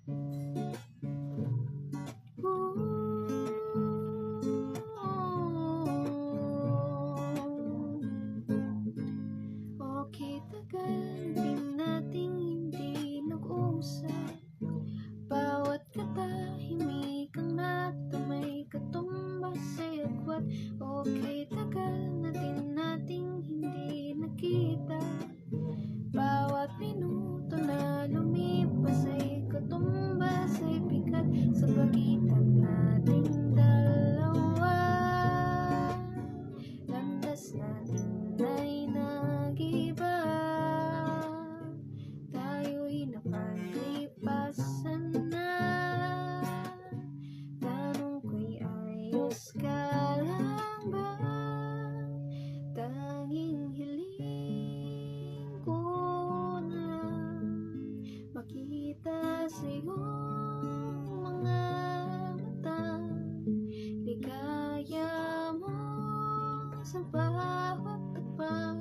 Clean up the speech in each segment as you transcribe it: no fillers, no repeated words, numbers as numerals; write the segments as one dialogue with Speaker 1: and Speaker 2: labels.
Speaker 1: Okay, tagal din nating hindi nag-usap. Bawat katahimik ang natamay katumbas sa'y agwat. Okay, tagal na din nating hindi nakita. Bawat minuto na lumipas ay katumbas ay bigat sa pagitan nating dalawa. Landas natin ay nag-iba. Tayo'y napaglipasan na. Tanong ko'y ayos ka lang ba? Tanging hiling ko na makita sa iyong mga mata. Ligaya mo sa bawat tapak,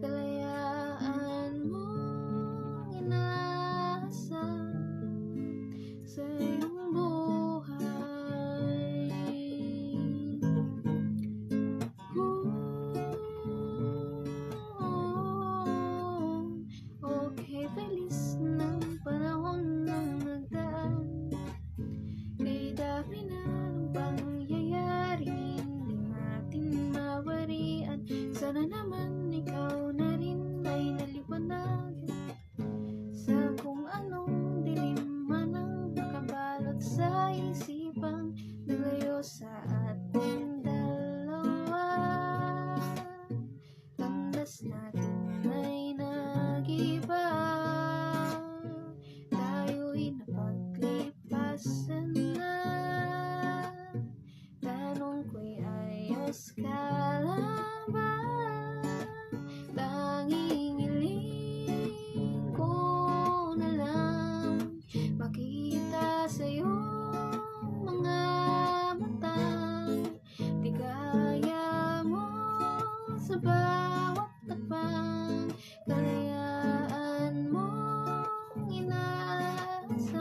Speaker 1: kalayaan mong inaasam sa iyong buhay. Okay, bilis ng panahon nang nagdaan. Kay dami na ng pangyayari, hindi natin mawarian. Sana naman ikaw na rin ay naliwanagan sa kung anong dilim man ang nakabalot sa isipang nalayo sa ating dalawa. Landas natin ay nag-iba. Tayo'y napaglipasan na. Tanong ko'y ayos ka lang ba? Tanging hiling ko na lang makita sa iyong mga mata. Ligaya mo sa bawat tapak, kalayaan mong inaasam.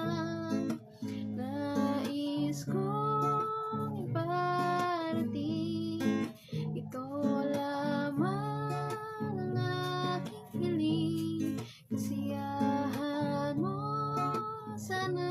Speaker 1: Nais kong iparating, ito lamang ang aking hiling. Kasiyahan mo sana